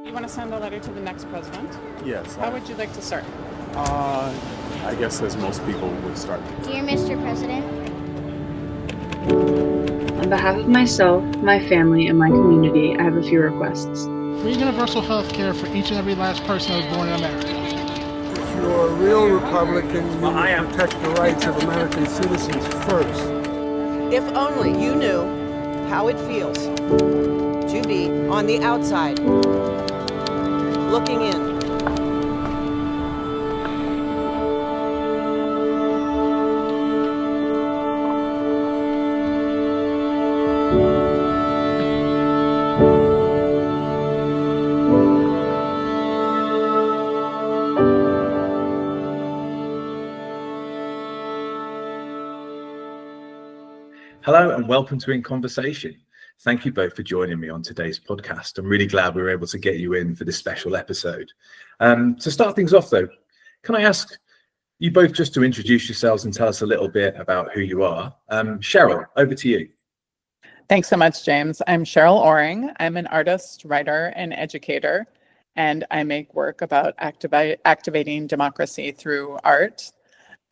You want to send a letter to the next president? Yes. How would you like to start? I guess as most people would start. Dear Mr. President, on behalf of myself, my family, and my community, I have a few requests. Free universal health care for each and every last person that was born in America. If you're a real Republican, you will protect the rights of American citizens first. If only you knew how it feels to be on the outside, looking in. Hello and welcome to In Conversation. Thank you both for joining me on today's podcast. I'm really glad we were able to get you in for this special episode. To start things off though, can I ask you both just to introduce yourselves and tell us a little bit about who you are? Sheryl, over to you. Thanks so much, James. I'm Sheryl Oring. I'm an artist, writer, and educator, and I make work about activating democracy through art.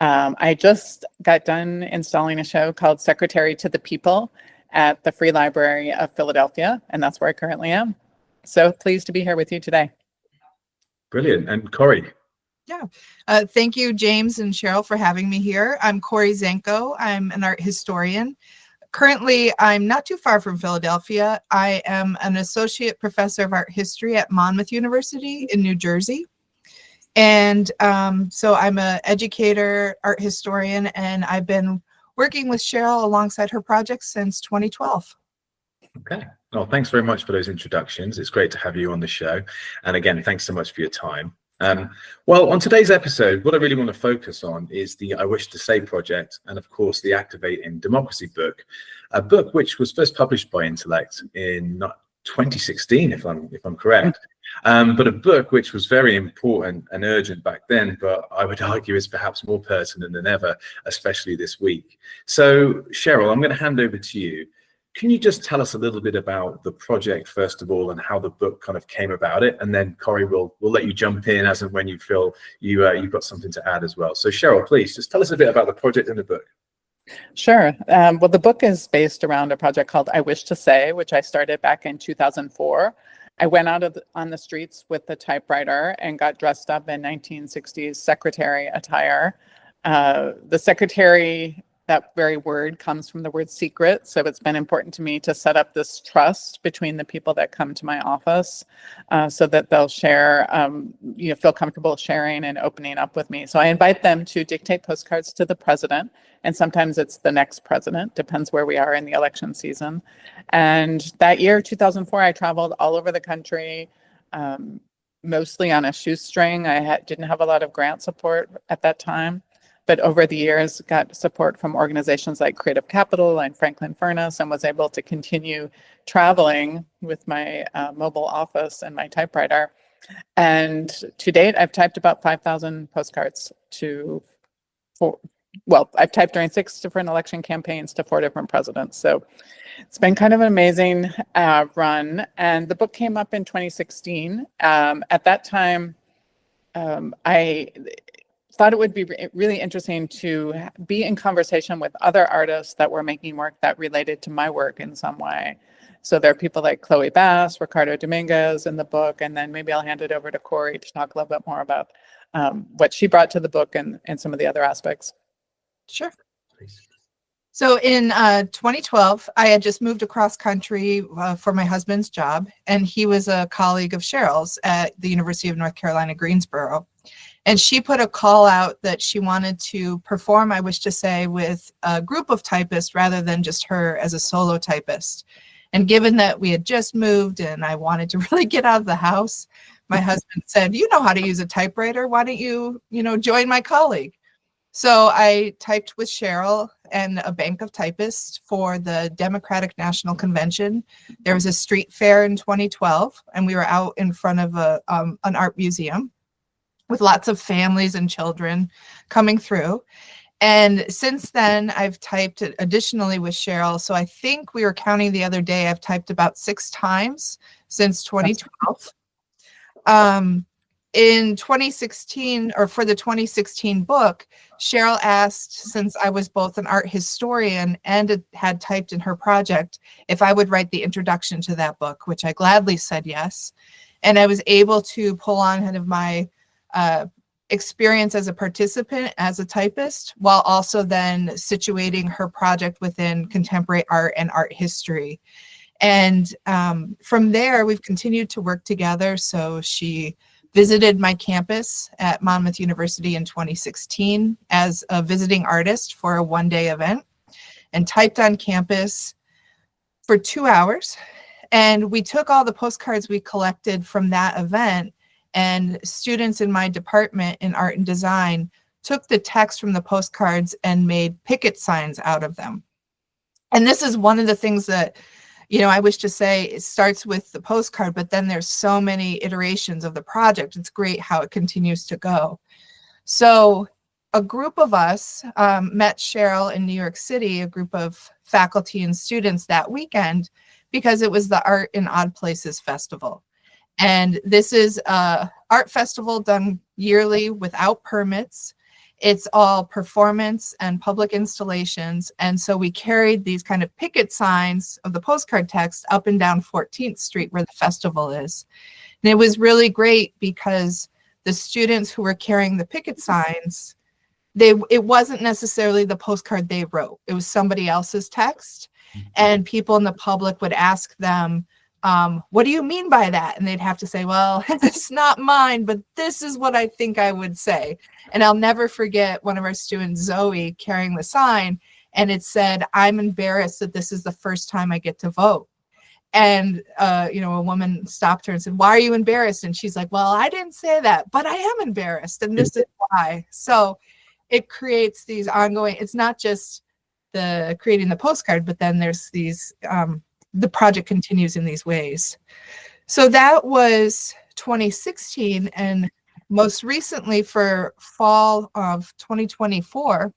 I just got done installing a show called Secretary to the People at the Free Library of Philadelphia, and that's where I currently am. So pleased to be here with you today. Brilliant. And Corey? Yeah. Thank you, James and Sheryl, for having me here. I'm Corey Dzenko. I'm an art historian. Currently, I'm not too far from Philadelphia. I am an associate professor of art history at Monmouth University in New Jersey. And so I'm an educator, art historian, and I've been working with Sheryl alongside her projects since 2012. Okay. Well, thanks very much for those introductions. It's great to have you on the show. And again, thanks so much for your time. Well, on today's episode, what I really want to focus on is the I Wish to Say project and, of course, the Activating Democracy book, a book which was first published by Intellect in 2016, if I'm correct. But a book which was very important and urgent back then, but I would argue is perhaps more pertinent than ever, especially this week. So, Sheryl, I'm going to hand over to you. Can you just tell us a little bit about the project, first of all, and how the book kind of came about it? And then, Corey, we'll let you jump in as and when you feel you've got something to add as well. So, Sheryl, please, just tell us a bit about the project and the book. Sure. Well, the book is based around a project called I Wish to Say, which I started back in 2004. I went out on the streets with the typewriter and got dressed up in 1960s secretary attire. The secretary, that very word comes from the word secret. So it's been important to me to set up this trust between the people that come to my office so that they'll share, feel comfortable sharing and opening up with me. So I invite them to dictate postcards to the president. And sometimes it's the next president, depends where we are in the election season. And that year, 2004, I traveled all over the country, mostly on a shoestring. I didn't have a lot of grant support at that time, but over the years got support from organizations like Creative Capital and Franklin Furnace and was able to continue traveling with my mobile office and my typewriter. And to date, I've typed about 5,000 postcards I've typed during 6 different election campaigns to 4 different presidents. So it's been kind of an amazing run. And the book came up in 2016. At that time, I thought it would be really interesting to be in conversation with other artists that were making work that related to my work in some way. So there are people like Chloe Bass, Ricardo Dominguez in the book, and then maybe I'll hand it over to Corey to talk a little bit more about what she brought to the book and some of the other aspects. Sure. So in 2012, I had just moved across country for my husband's job, and he was a colleague of Sheryl's at the University of North Carolina, Greensboro. And she put a call out that she wanted to perform, I Wish to Say, with a group of typists rather than just her as a solo typist. And given that we had just moved and I wanted to really get out of the house, my husband said, "You know how to use a typewriter. Why don't you, join my colleague?" So I typed with Sheryl and a bank of typists for the Democratic National Convention. There was a street fair in 2012, and we were out in front of an art museum with lots of families and children coming through. And since then, I've typed additionally with Sheryl. So I think we were counting the other day, I've typed about 6 times since 2012. In 2016, or for the 2016 book, Sheryl asked, since I was both an art historian and had typed in her project, if I would write the introduction to that book, which I gladly said yes. And I was able to pull on kind of my experience as a participant, as a typist, while also then situating her project within contemporary art and art history. And from there, we've continued to work together. So she visited my campus at Monmouth University in 2016 as a visiting artist for a one-day event, and typed on campus for 2 hours. And we took all the postcards we collected from that event, and students in my department in art and design took the text from the postcards and made picket signs out of them. And this is one of the things that, you know, I wish to say it starts with the postcard, but then there's so many iterations of the project. It's great how it continues to go. So a group of us met Sheryl in New York City, a group of faculty and students that weekend, because it was the Art in Odd Places Festival. And this is an art festival done yearly without permits. It's all performance and public installations. And so we carried these kind of picket signs of the postcard text up and down 14th Street where the festival is. And it was really great because the students who were carrying the picket signs, it wasn't necessarily the postcard they wrote. It was somebody else's text. And people in the public would ask them, what do you mean by that? And they'd have to say, well, it's not mine, but this is what I think I would say. And I'll never forget one of our students, Zoe, carrying the sign, and it said, I'm embarrassed that this is the first time I get to vote. And, you know, a woman stopped her and said, why are you embarrassed? And she's like, well, I didn't say that, but I am embarrassed. And this is why. So it creates these ongoing, it's not just the creating the postcard, but then there's these, the project continues in these ways. So that was 2016. And most recently for fall of 2024,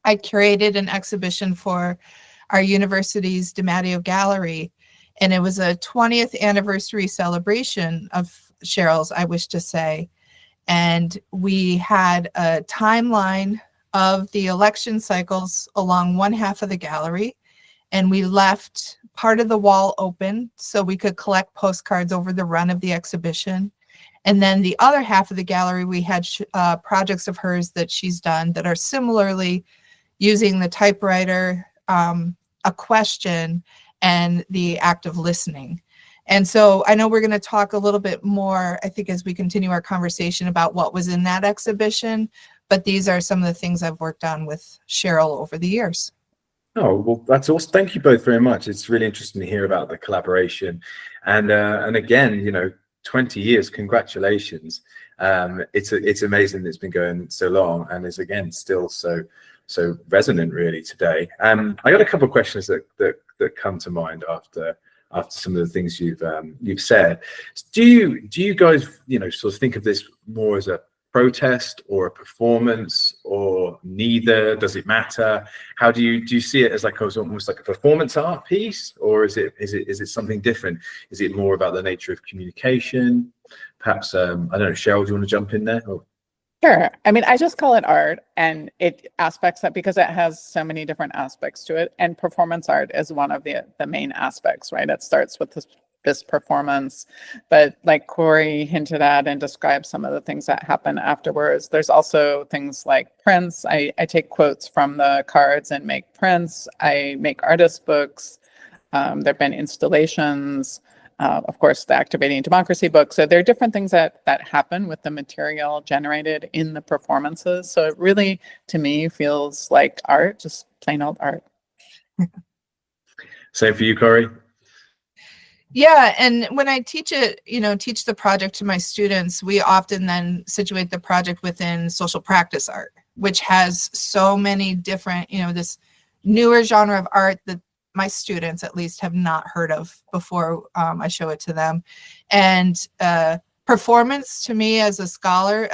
I curated an exhibition for our university's DiMatteo Gallery. And it was a 20th anniversary celebration of Sheryl's, I wish to say. And we had a timeline of the election cycles along one half of the gallery. And we left part of the wall open so we could collect postcards over the run of the exhibition. And then the other half of the gallery, we had projects of hers that she's done that are similarly using the typewriter, a question, and the act of listening. And so I know we're going to talk a little bit more, I think, as we continue our conversation about what was in that exhibition, but these are some of the things I've worked on with Sheryl over the years. Oh, well, that's awesome. Thank you both very much. It's really interesting to hear about the collaboration. And again, you know, 20 years, congratulations. It's amazing that it's been going so long and is, again, still so resonant really today. I got a couple of questions that come to mind after some of the things you've said. Do you guys, you know, sort of think of this more as a protest or a performance or neither? Does it matter? How do you see it as like almost like a performance art piece, or is it something different? Is it more about the nature of communication? Perhaps I don't know, Sheryl, do you want to jump in there? Or? Sure. I mean, I just call it art, and it aspects that because it has so many different aspects to it, and performance art is one of the main aspects, right? It starts with this performance, but like Corey hinted at and described some of the things that happen afterwards. There's also things like prints. I take quotes from the cards and make prints. I make artist books. There have been installations. Of course, the Activating Democracy book. So there are different things that happen with the material generated in the performances. So it really, to me, feels like art, just plain old art. Same for you, Corey? Yeah, and when I teach it, you know, teach the project to my students, we often then situate the project within social practice art, which has so many different, you know, this newer genre of art that my students at least have not heard of before I show it to them. And performance to me as a scholar,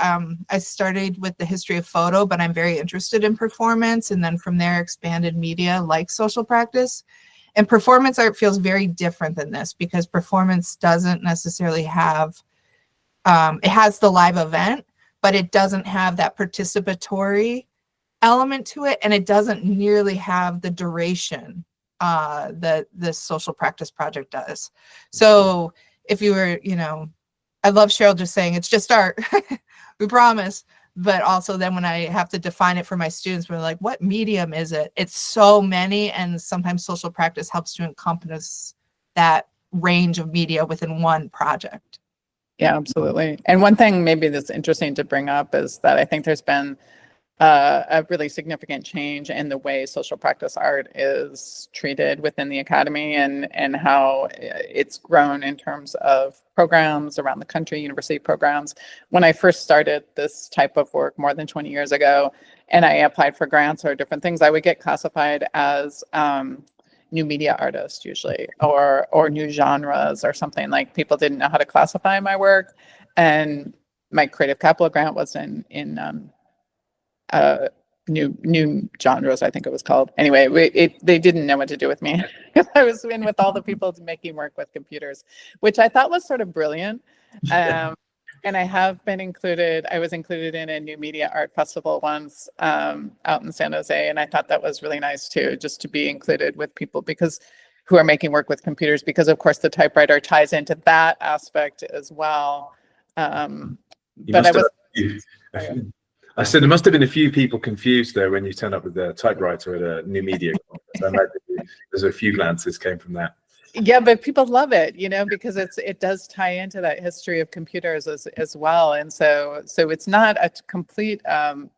I started with the history of photo, but I'm very interested in performance. And then from there expanded media like social practice. And performance art feels very different than this because performance doesn't necessarily have It has the live event, but it doesn't have that participatory element to it, and it doesn't nearly have the duration that this social practice project does. So if you were, I love Sheryl just saying it's just art, we promise. But also then when I have to define it for my students, we're like, what medium is it? It's so many, and sometimes social practice helps to encompass that range of media within one project. Yeah, absolutely. And one thing maybe that's interesting to bring up is that I think there's been a really significant change in the way social practice art is treated within the academy, and how it's grown in terms of programs around the country, university programs. When I first started this type of work more than 20 years ago, and I applied for grants or different things, I would get classified as new media artist usually, or new genres or something. Like, people didn't know how to classify my work, and my Creative Capital grant was in new genres, I think it was called. Anyway, they didn't know what to do with me. I was in with all the people making work with computers, which I thought was sort of brilliant. And I was included in a new media art festival once out in San Jose, and I thought that was really nice too, just to be included with people who are making work with computers, because of course the typewriter ties into that aspect as well. I said there must have been a few people confused there when you turned up with the typewriter at a new media conference. I imagine there's a few glances came from that. Yeah, but people love it, because it does tie into that history of computers as well. And so it's not a complete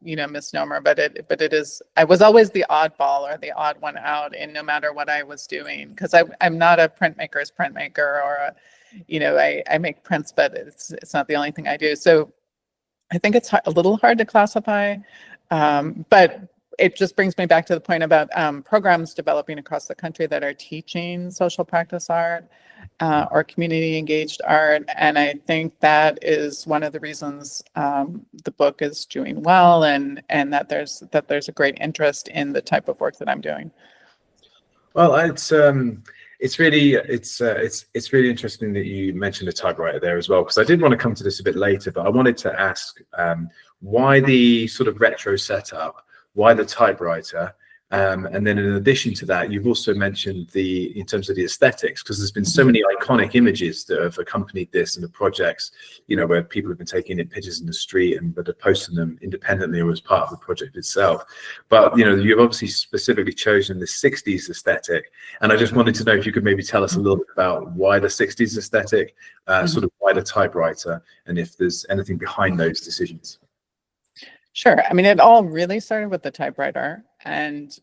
misnomer, but it is. I was always the oddball or the odd one out, in no matter what I was doing, because I'm not a printmaker's printmaker, or I make prints, but it's not the only thing I do. So I think it's a little hard to classify, but it just brings me back to the point about programs developing across the country that are teaching social practice art or community engaged art. And I think that is one of the reasons the book is doing well, and that there's a great interest in the type of work that I'm doing. Well, it's really interesting that you mentioned a typewriter there as well, because I did want to come to this a bit later, but I wanted to ask why the sort of retro setup, why the typewriter, and then in addition to that, you've also mentioned in terms of the aesthetics, because there's been so many iconic images that have accompanied this and the projects, where people have been taking pictures in the street and but are posting them independently or as part of the project itself. But you've obviously specifically chosen the 60s aesthetic, and I just wanted to know if you could maybe tell us a little bit about why the 60s aesthetic, sort of why the typewriter, and if there's anything behind those decisions. Sure. I mean, it all really started with the typewriter, and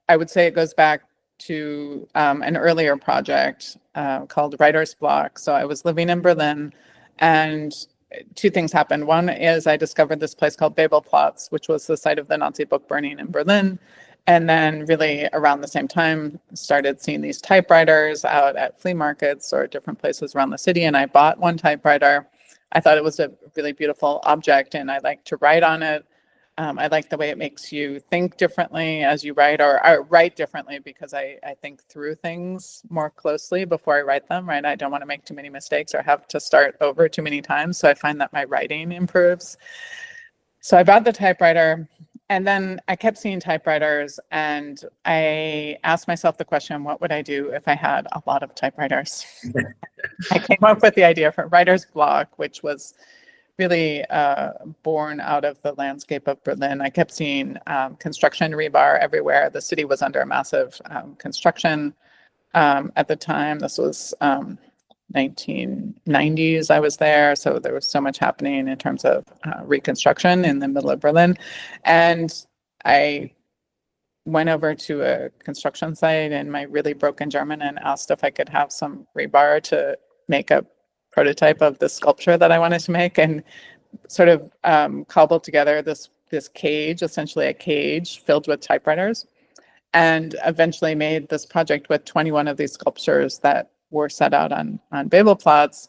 I would say it goes back to an earlier project called Writer's Block. So I was living in Berlin, and two things happened. One is I discovered this place called Babelplatz, which was the site of the Nazi book burning in Berlin. And then really around the same time, started seeing these typewriters out at flea markets or different places around the city. And I bought one typewriter. I thought it was a really beautiful object, and I like to write on it. I like the way it makes you think differently as you write, or write differently, because I think through things more closely before I write them, right? I don't want to make too many mistakes or have to start over too many times. So I find that my writing improves. So I bought the typewriter, and then I kept seeing typewriters, and I asked myself the question, what would I do if I had a lot of typewriters? I came up with the idea for Writer's Block, which was really born out of the landscape of Berlin. I kept seeing construction rebar everywhere. The city was under a massive construction at the time. This was 1990s. I was there, so there was so much happening in terms of reconstruction in the middle of Berlin. And I went over to a construction site in my really broken German and asked if I could have some rebar to make a prototype of the sculpture that I wanted to make, and sort of cobbled together this cage, essentially a cage filled with typewriters, and eventually made this project with 21 of these sculptures that were set out on Babelplatz.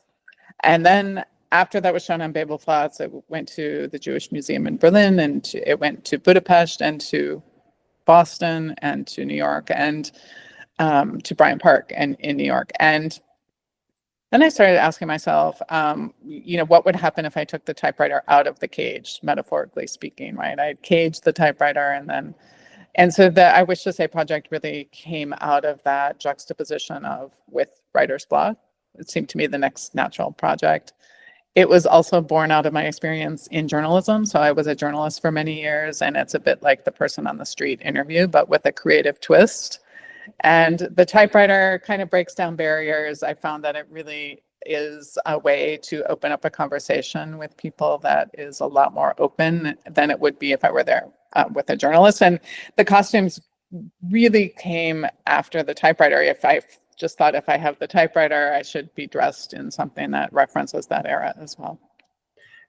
And then after that was shown on Babelplatz, it went to the Jewish Museum in Berlin, and it went to Budapest, and to Boston, and to New York, and to Bryant Park and in New York. And Then I started asking myself, what would happen if I took the typewriter out of the cage, metaphorically speaking, right? I'd cage the typewriter and so the I Wish to Say project really came out of that juxtaposition with writer's block. It seemed to me the next natural project. It was also born out of my experience in journalism. So I was a journalist for many years, and it's a bit like the person on the street interview, but with a creative twist. And the typewriter kind of breaks down barriers. I found that it really is a way to open up a conversation with people that is a lot more open than it would be if I were there with a journalist. And the costumes really came after the typewriter. If I just thought if I have the typewriter, I should be dressed in something that references that era as well.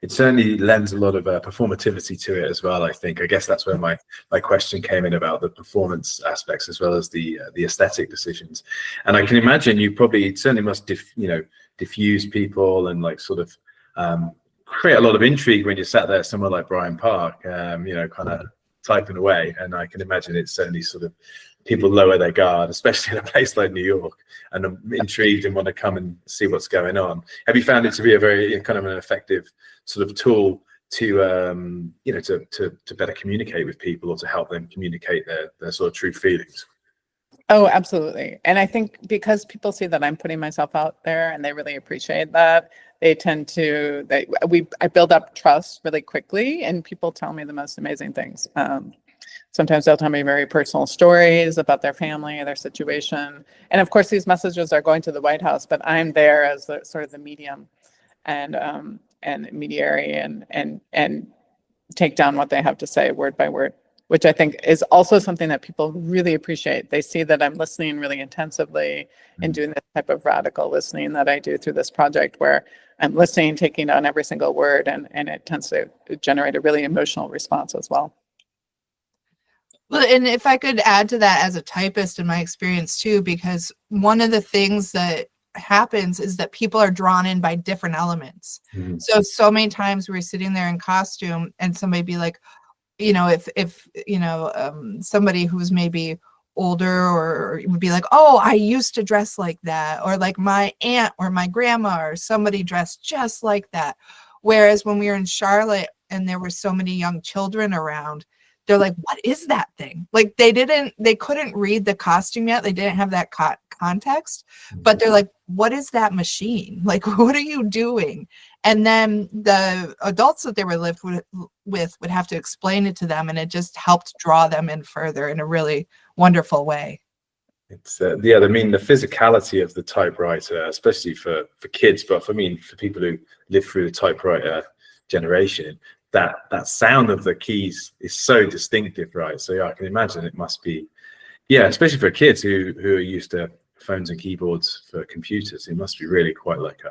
It certainly lends a lot of performativity to it as well, I think. I guess that's where my question came in about the performance aspects as well as the aesthetic decisions. And I can imagine you probably certainly must diffuse people and like sort of create a lot of intrigue when you're sat there somewhere like Bryant Park, kind of typing away. And I can imagine it's certainly sort of people lower their guard, especially in a place like New York, and are intrigued and want to come and see what's going on. Have you found it to be a very kind of an effective sort of tool to to better communicate with people or to help them communicate their sort of true feelings? Oh, absolutely. And I think because people see that I'm putting myself out there and they really appreciate that, they tend to, I build up trust really quickly, and people tell me the most amazing things. Sometimes they'll tell me very personal stories about their family, their situation. And of course, these messages are going to the White House, but I'm there as the sort of the medium and mediary and take down what they have to say word by word, which I think is also something that people really appreciate. They see that I'm listening really intensively and doing this type of radical listening that I do through this project, where I'm listening, taking down every single word, and it tends to generate a really emotional response as well. Well, and if I could add to that as a typist in my experience too, because one of the things that happens is that people are drawn in by different elements. Mm-hmm. So many times we're sitting there in costume and somebody be like, if somebody who's maybe older or would be like, oh, I used to dress like that, or like my aunt or my grandma or somebody dressed just like that. Whereas when we were in Charlotte and there were so many young children around, they're like, what is that thing? Like they couldn't read the costume yet. They didn't have that context, but they're like, what is that machine? Like, what are you doing? And then the adults that they were lived with would have to explain it to them. And it just helped draw them in further in a really wonderful way. It's I mean, the physicality of the typewriter, especially for kids, but for people who live through the typewriter generation, that sound of the keys is so distinctive, right? So I can imagine it must be, especially for kids who are used to phones and keyboards for computers, it must be really quite like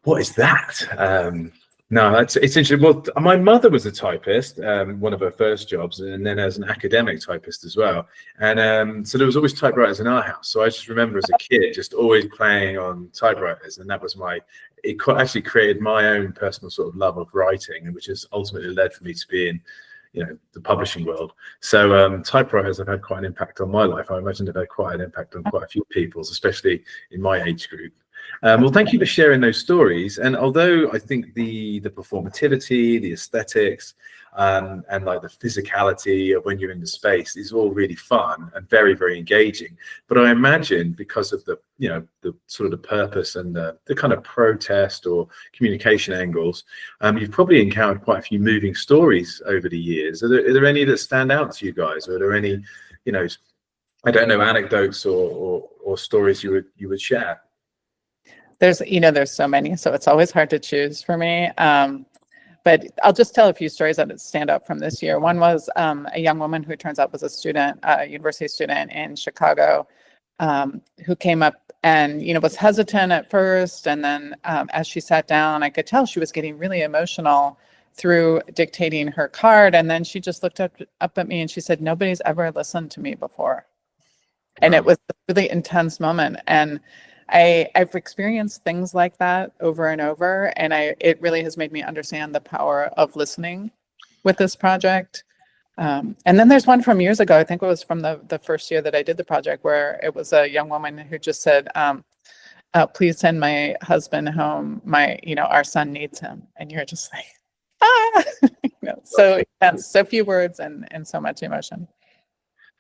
what is that? No, it's interesting. Well, my mother was a typist, one of her first jobs, and then as an academic typist as well. And so there was always typewriters in our house. So I just remember as a kid just always playing on typewriters, and that was it actually created my own personal sort of love of writing, which has ultimately led for me to be in the publishing world. So typewriters have had quite an impact on my life. I imagine they've had quite an impact on quite a few people's, especially in my age group. Well, thank you for sharing those stories. And although I think the performativity, the aesthetics, and like the physicality of when you're in the space is all really fun and very, very engaging. But I imagine because of the sort of the purpose and the kind of protest or communication angles, you've probably encountered quite a few moving stories over the years. Are there any that stand out to you guys? Or are there any, I don't know, anecdotes or stories you would share? There's so many, so it's always hard to choose for me. But I'll just tell a few stories that stand out from this year. One was a young woman who turns out was a university student in Chicago, who came up and, was hesitant at first. And then as she sat down, I could tell she was getting really emotional through dictating her card. And then she just looked up at me and she said, nobody's ever listened to me before. And it was a really intense moment. And I've experienced things like that over and over, and it really has made me understand the power of listening with this project. And then there's one from years ago, I think it was from the first year that I did the project, where it was a young woman who just said, please send my husband home. Our son needs him. And you're just like, ah, so intense, so few words and so much emotion.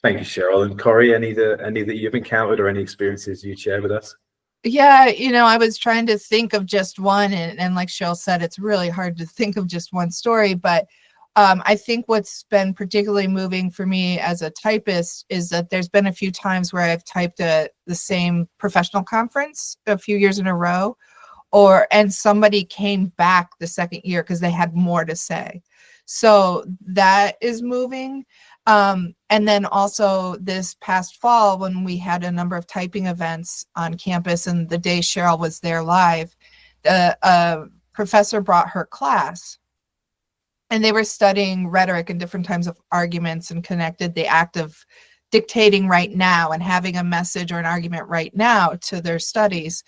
Thank you, Sheryl. And Corey, any that you've encountered or any experiences you'd share with us? Yeah, I was trying to think of just one, and like Sheryl said, it's really hard to think of just one story, but I think what's been particularly moving for me as a typist is that there's been a few times where I've typed at the same professional conference a few years in a row, and somebody came back the second year because they had more to say. So that is moving. And then also this past fall, when we had a number of typing events on campus, and the day Sheryl was there live, a professor brought her class. And they were studying rhetoric and different types of arguments, and connected the act of dictating right now and having a message or an argument right now to their studies.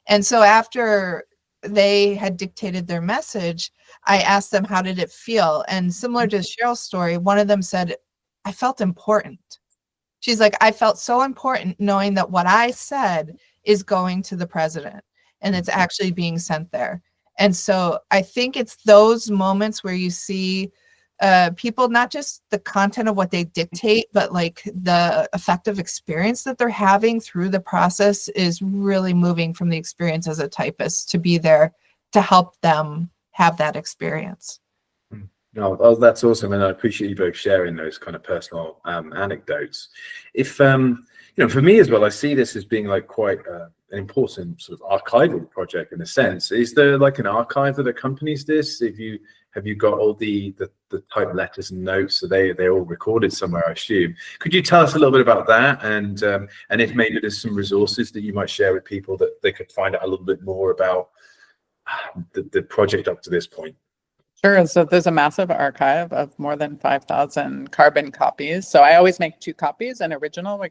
And so after they had dictated their message, I asked them, how did it feel? And similar to Sheryl's story, one of them said, I felt important. She's like, I felt so important knowing that what I said is going to the president and it's actually being sent there. And so I think it's those moments where you see people, not just the content of what they dictate, but like the effective experience that they're having through the process is really moving from the experience as a typist to be there to help them have that experience. No, oh, that's awesome, and I appreciate you both sharing those kind of personal anecdotes. If for me as well, I see this as being like quite an important sort of archival project in a sense. Is there like an archive that accompanies this? Have you got all the typed letters and notes? So they're all recorded somewhere, I assume. Could you tell us a little bit about that, and if maybe there's some resources that you might share with people that they could find out a little bit more about the project up to this point? Sure. So there's a massive archive of more than 5,000 carbon copies. So I always make 2 copies, an original,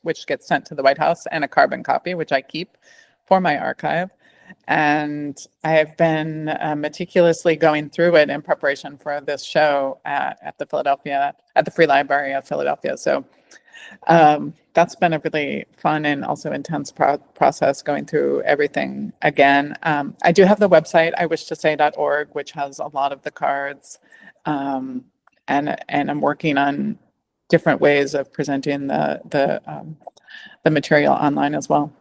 which gets sent to the White House, and a carbon copy, which I keep for my archive. And I have been meticulously going through it in preparation for this show at the Free Library of Philadelphia. So that's been a really fun and also intense process, going through everything again. I do have the website, iwishtosay.org, which has a lot of the cards, and I'm working on different ways of presenting the material online as well.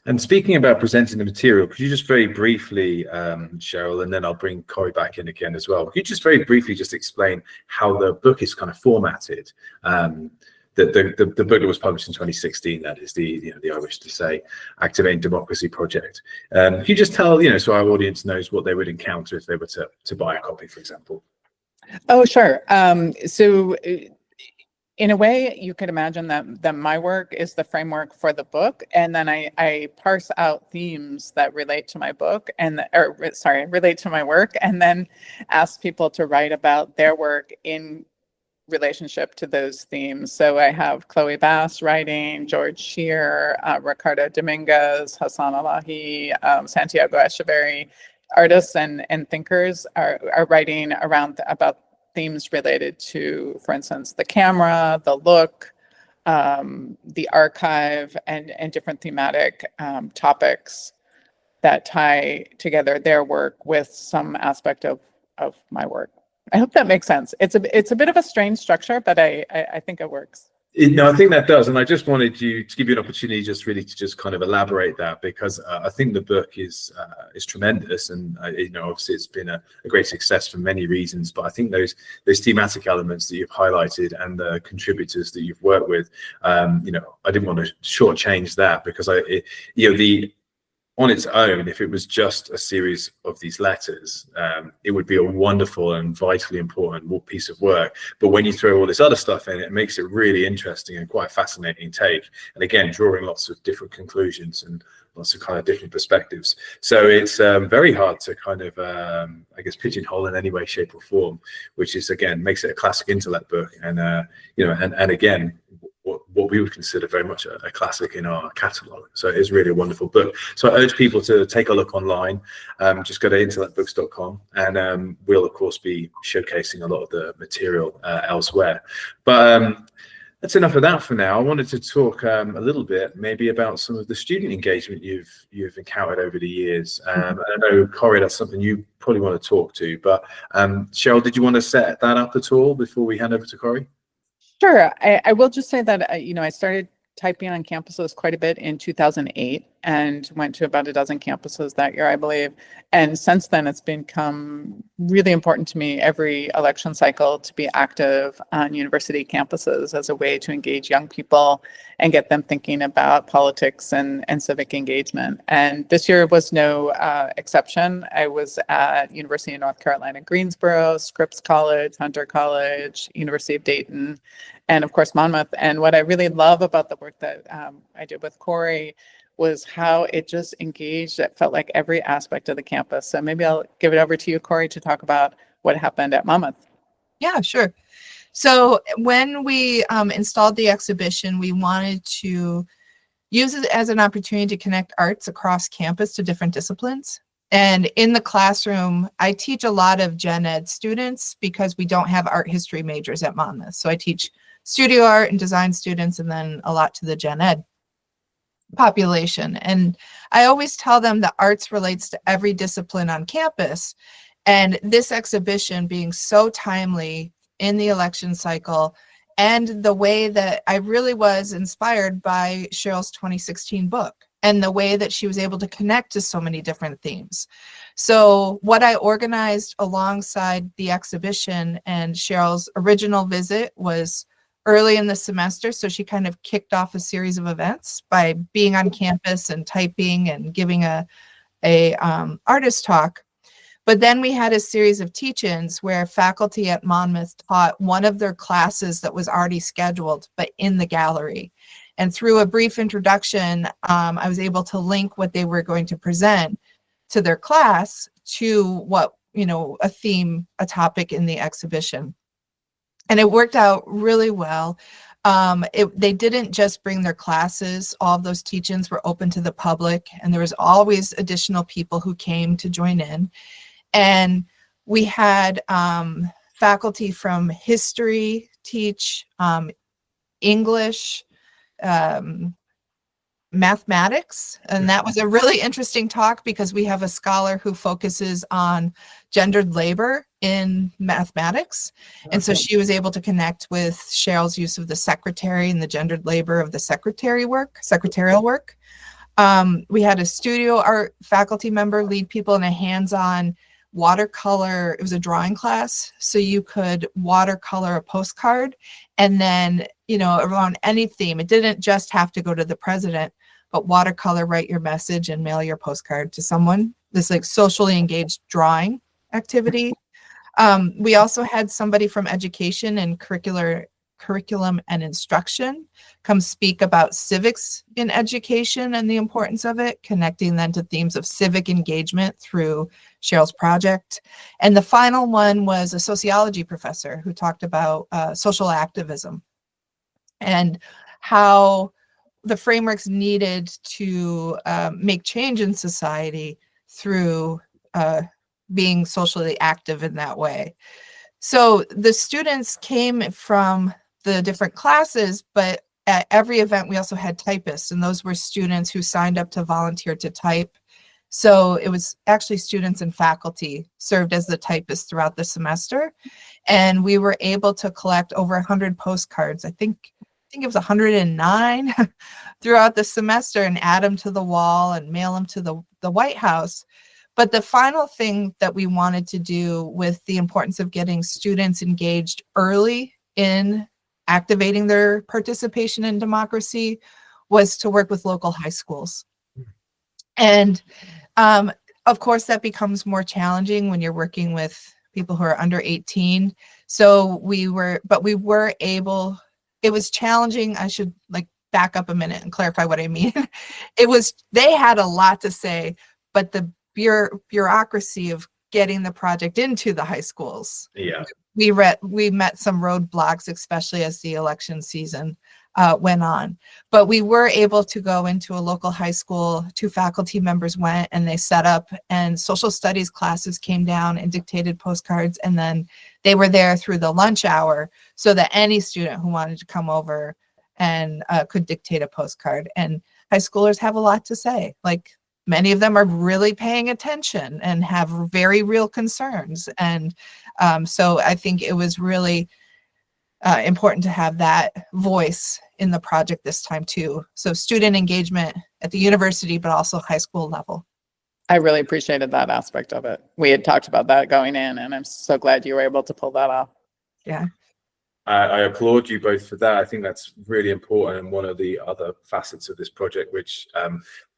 And speaking about presenting the material, could you just very briefly, Sheryl, and then I'll bring Corey back in again as well. Could you just very briefly just explain how the book is kind of formatted? The book that was published in 2016, that is the I Wish to Say Activating Democracy project. Can you just tell, so our audience knows what they would encounter if they were to buy a copy, for example? Oh, sure. So in a way, you could imagine that my work is the framework for the book, and then I parse out themes that relate to my book relate to my work, and then ask people to write about their work in relationship to those themes. So I have Chloe Bass writing, George Shear, Ricardo Dominguez, Hassan Alahi, Santiago Echeverry. Artists and thinkers are writing about themes related to, for instance, the camera, the look, the archive, and different thematic topics that tie together their work with some aspect of my work. I hope that makes sense. It's a bit of a strange structure, but I think it works. No, I think that does, and I just wanted to give you an opportunity to kind of elaborate that, because I think the book is tremendous, and obviously it's been a great success for many reasons. But I think those thematic elements that you've highlighted and the contributors that you've worked with, I didn't want to shortchange that, because on its own, if it was just a series of these letters, it would be a wonderful and vitally important piece of work. But when you throw all this other stuff in, it makes it really interesting and quite a fascinating take. And again, drawing lots of different conclusions and lots of kind of different perspectives. So it's very hard to kind of, pigeonhole in any way, shape or form, which is, again, makes it a classic intellect book. And, and again, what we would consider very much a classic in our catalogue. So it is really a wonderful book. So I urge people to take a look online. Just go to intellectbooks.com, and we'll of course be showcasing a lot of the material elsewhere. But That's enough of that for now. I wanted to talk a little bit maybe about some of the student engagement you've encountered over the years. And I know, Corey, that's something you probably want to talk to, but Cheryl, did you want to set that up at all before we hand over to Corey? Sure. I will just say that, I started typing on campuses quite a bit in 2008 and went to about a dozen campuses that year, I believe. And since then, it's become really important to me every election cycle to be active on university campuses as a way to engage young people and get them thinking about politics and civic engagement. And this year was no exception. I was at University of North Carolina, Greensboro, Scripps College, Hunter College, University of Dayton, and of course, Monmouth. And what I really love about the work that I did with Corey was how it just engaged. It felt like every aspect of the campus. So maybe I'll give it over to you, Corey, to talk about what happened at Monmouth. Yeah, sure. So when we installed the exhibition, we wanted to use it as an opportunity to connect arts across campus to different disciplines. And in the classroom, I teach a lot of gen ed students because we don't have art history majors at Monmouth. So I teach studio art and design students, and then a lot to the gen ed population. And I always tell them that arts relates to every discipline on campus. And this exhibition being so timely in the election cycle, and the way that I really was inspired by Sheryl's 2016 book and the way that she was able to connect to so many different themes. So what I organized alongside the exhibition and Sheryl's original visit was early in the semester. So she kind of kicked off a series of events by being on campus and typing and giving a artist talk. But then we had a series of teach-ins where faculty at Monmouth taught one of their classes that was already scheduled, but in the gallery. And through a brief introduction, I was able to link what they were going to present to their class to what, a theme, a topic in the exhibition. And it worked out really well. They didn't just bring their classes. All of those teach-ins were open to the public, and there was always additional people who came to join in. And we had faculty from history teach, English, mathematics. And that was a really interesting talk because we have a scholar who focuses on gendered labor in mathematics. And so she was able to connect with Sheryl's use of the secretary and the gendered labor of the secretarial work. We had a studio art faculty member lead people in a hands-on watercolor. It was a drawing class. So you could watercolor a postcard and then, around any theme. It didn't just have to go to the president, but watercolor, write your message and mail your postcard to someone. This like socially engaged drawing activity. We also had somebody from education and curriculum and instruction come speak about civics in education and the importance of it, connecting then to themes of civic engagement through Sheryl's project. And the final one was a sociology professor who talked about social activism and how the frameworks needed to make change in society through being socially active in that way. So the students came from the different classes, but at every event we also had typists, and those were students who signed up to volunteer to type. So it was actually students and faculty served as the typists throughout the semester. And we were able to collect over 100 postcards. I think it was 109 throughout the semester, and add them to the wall and mail them to the White House. But the final thing that we wanted to do with the importance of getting students engaged early in activating their participation in democracy was to work with local high schools. And of course, that becomes more challenging when you're working with people who are under 18. So we were able. It was challenging. I should back up a minute and clarify what I mean. They had a lot to say, but the bureaucracy of getting the project into the high schools. Yeah. We met some roadblocks, especially as the election season went on. But we were able to go into a local high school. 2 faculty members went and they set up, and social studies classes came down and dictated postcards. And then they were there through the lunch hour so that any student who wanted to come over and could dictate a postcard. And high schoolers have a lot to say. Like, many of them are really paying attention and have very real concerns. And so I think it was really important to have that voice in the project this time too. So student engagement at the university, but also high school level. I really appreciated that aspect of it. We had talked about that going in, and I'm so glad you were able to pull that off. Yeah. I applaud you both for that. I think that's really important, and one of the other facets of this project, which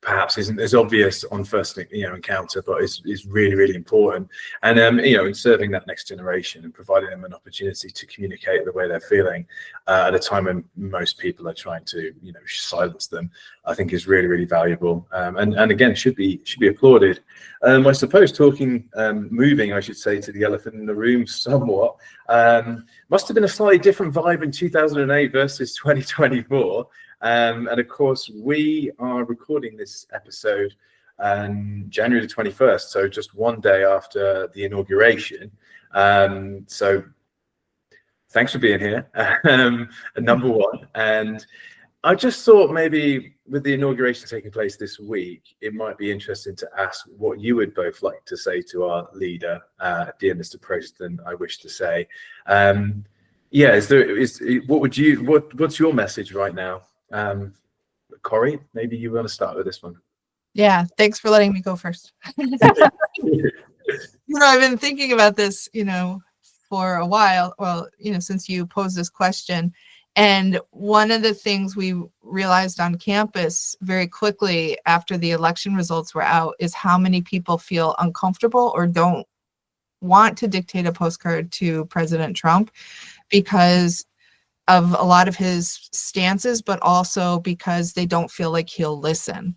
perhaps isn't as obvious on first encounter, but is really, really important. And in serving that next generation and providing them an opportunity to communicate the way they're feeling at a time when most people are trying to silence them, I think is really, really valuable. And again, should be applauded. I suppose moving, I should say, to the elephant in the room somewhat. Must have been a slightly different vibe in 2008 versus 2024. And of course, we are recording this episode on January the 21st, so just one day after the inauguration. So thanks for being here, number one. And I just thought maybe with the inauguration taking place this week, it might be interesting to ask what you would both like to say to our leader, dear Mr. President, I wish to say. What's your message right now? Corey, maybe you want to start with this one. Yeah, thanks for letting me go first. I've been thinking about this, for a while. Well, since you posed this question. And one of the things we realized on campus very quickly after the election results were out is how many people feel uncomfortable or don't want to dictate a postcard to President Trump because of a lot of his stances, but also because they don't feel like he'll listen.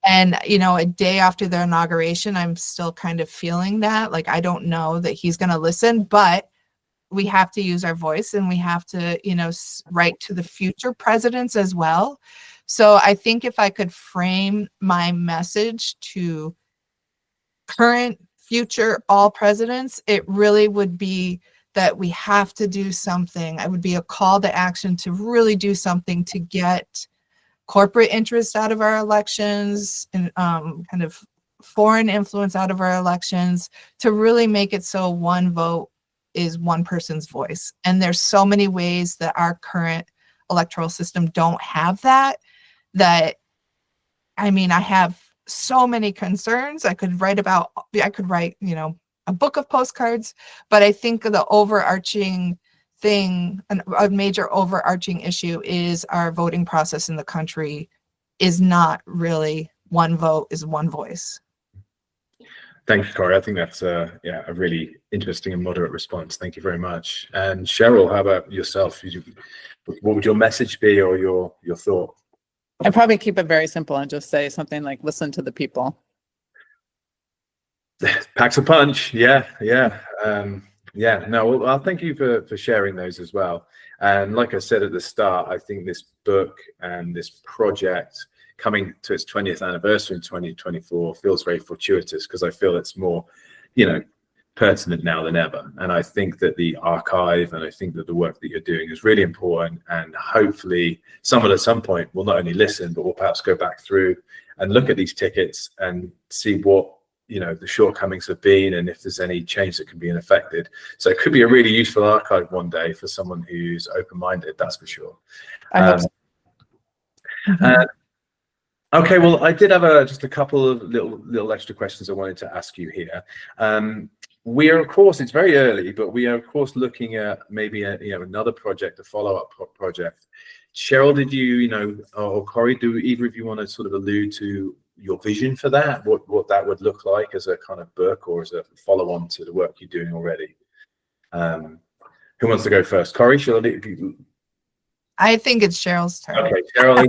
And, a day after the inauguration, I'm still kind of feeling that, like, I don't know that he's going to listen, but we have to use our voice, and we have to, write to the future presidents as well. So I think if I could frame my message to current, future, all presidents, it really would be that we have to do something. I would be a call to action to really do something to get corporate interest out of our elections and kind of foreign influence out of our elections, to really make it so one vote is one person's voice. And there's so many ways that our current electoral system don't have that, I have so many concerns. I could write, a book of postcards, but I think the overarching thing, a major overarching issue is our voting process in the country is not really one vote is one voice. Thank you, Corey. I think that's a really interesting and moderate response. Thank you very much. And Sheryl, how about yourself? What would your message be, or your thought? I'd probably keep it very simple and just say something like, listen to the people. Packs a punch. Yeah. No, well, thank you for sharing those as well. And like I said at the start, I think this book and this project coming to its 20th anniversary in 2024 feels very fortuitous, because I feel it's more, pertinent now than ever. And I think that the archive, and I think that the work that you're doing is really important. And hopefully someone at some point will not only listen, but will perhaps go back through and look at these tickets and see what the shortcomings have been, and if there's any change that can be affected. So it could be a really useful archive one day for someone who's open-minded, that's for sure. I hope so. Okay, well, I did have just a couple of little extra questions I wanted to ask you here. We are, of course, it's very early, but we are, of course, looking at maybe another project, a follow-up project. Sheryl, did you, or Corey, do either of you want to sort of allude to your vision for that, what that would look like as a kind of book or as a follow-on to the work you're doing already? Who wants to go first? Corey, shall I think it's Cheryl's turn. Okay, Sheryl.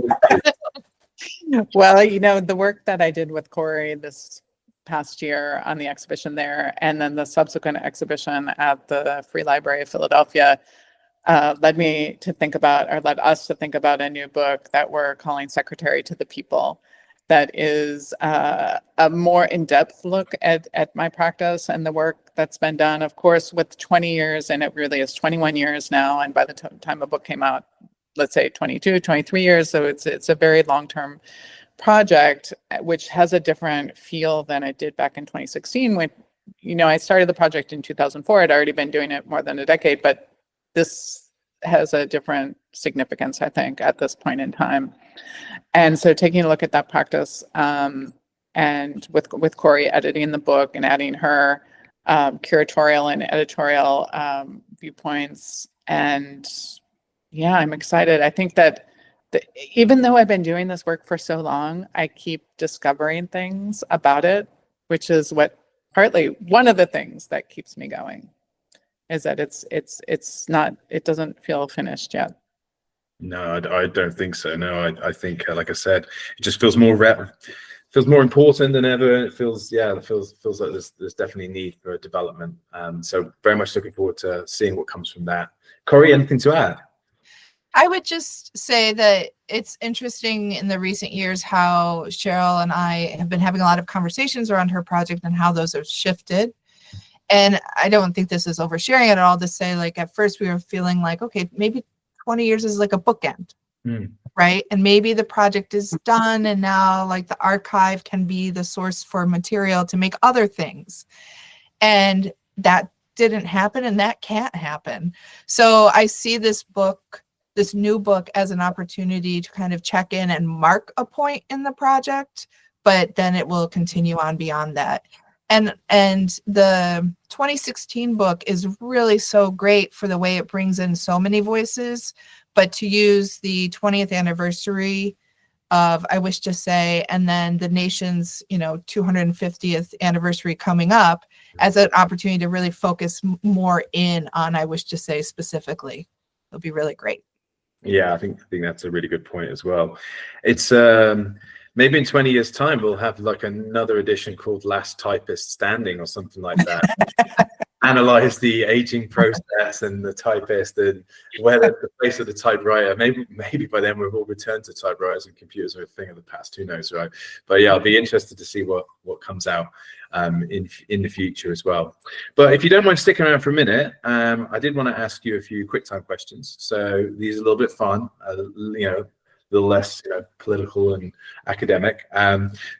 Well, the work that I did with Corey this past year on the exhibition there, and then the subsequent exhibition at the Free Library of Philadelphia, led me to think about, or led us to think about, a new book that we're calling Secretary to the People, that is a more in-depth look at my practice and the work that's been done, of course, with 20 years, and it really is 21 years now. And by the time a book came out, let's say 22, 23 years. So it's a very long-term project, which has a different feel than it did back in 2016 when, I started the project in 2004. I'd already been doing it more than a decade, but this has a different significance, I think, at this point in time. And so taking a look at that practice, and with Corey editing the book and adding her curatorial and editorial viewpoints, and yeah, I'm excited. I think that even though I've been doing this work for so long, I keep discovering things about it, which is partly one of the things that keeps me going, is that it doesn't feel finished yet. No, I don't think so. No, I think, like I said, it just feels more important than ever. It feels like there's definitely need for development. So very much looking forward to seeing what comes from that. Corey, anything to add? I would just say that it's interesting in the recent years how Sheryl and I have been having a lot of conversations around her project and how those have shifted. And I don't think this is oversharing at all to say, like, at first we were feeling like, okay, maybe 20 years is like a bookend, right? And maybe the project is done and now like the archive can be the source for material to make other things. And that didn't happen, and that can't happen. So I see this new book, as an opportunity to kind of check in and mark a point in the project, but then it will continue on beyond that. And the 2016 book is really so great for the way it brings in so many voices, but to use the 20th anniversary of I Wish to Say, and then the nation's 250th anniversary coming up, as an opportunity to really focus more in on I Wish to Say specifically. It'll be really great. Yeah, I think that's a really good point as well. It's maybe in 20 years' time we'll have like another edition called Last Typist Standing or something like that. Analyze the aging process and the typist and where the place of the typewriter. Maybe by then we've all returned to typewriters and computers are a thing of the past. Who knows, right? But yeah, I'll be interested to see what comes out in the future as well. But if you don't mind sticking around for a minute, I did want to ask you a few quick time questions. So these are a little bit fun, a little less political and academic.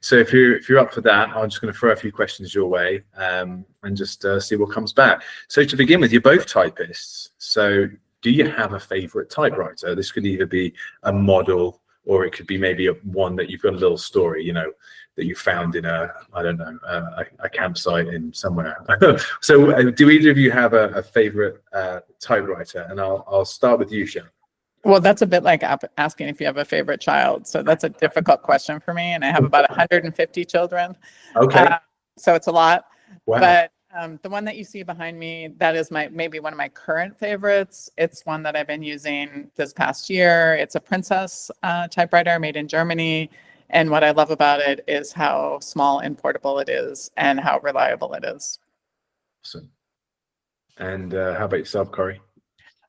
So if you're up for that, I'm just going to throw a few questions your way and just see what comes back. So to begin with, you're both typists. So do you have a favorite typewriter? This could either be a model, or it could be maybe one that you've got a little story, that you found in a campsite in somewhere. So do either of you have a favorite typewriter? And I'll start with you, Sheryl. Well, that's a bit like asking if you have a favorite child. So that's a difficult question for me. And I have about 150 children. Okay. So it's a lot. Wow. But the one that you see behind me, that is maybe one of my current favorites. It's one that I've been using this past year. It's a Princess typewriter made in Germany. And what I love about it is how small and portable it is and how reliable it is. Awesome. And how about yourself, Corey?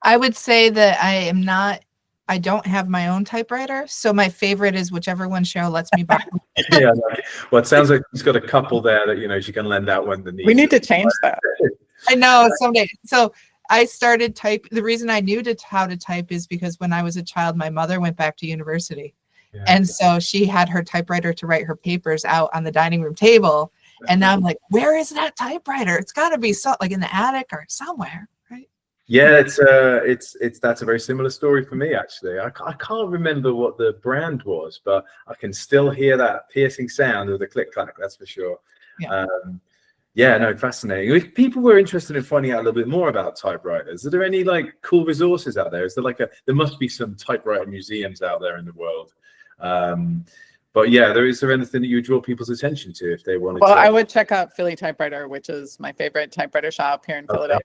I would say that I don't have my own typewriter, so my favorite is whichever one Sheryl lets me borrow. Yeah, well, it sounds like she's got a couple there that she can lend out when the need. We need to change that. I know, someday. So I started the reason I knew how to type is because when I was a child, my mother went back to university. Yeah. And so she had her typewriter to write her papers out on the dining room table. And now I'm like, where is that typewriter? It's got to be like in the attic or somewhere. Yeah, that's a very similar story for me, actually. I can't remember what the brand was, but I can still hear that piercing sound of the click clack. That's for sure. Yeah. No, fascinating. If people were interested in finding out a little bit more about typewriters, are there any cool resources out there? Is there there must be some typewriter museums out there in the world. But yeah, is there anything that you would draw people's attention to if they wanted to? Well, I would check out Philly Typewriter, which is my favorite typewriter shop here in Philadelphia.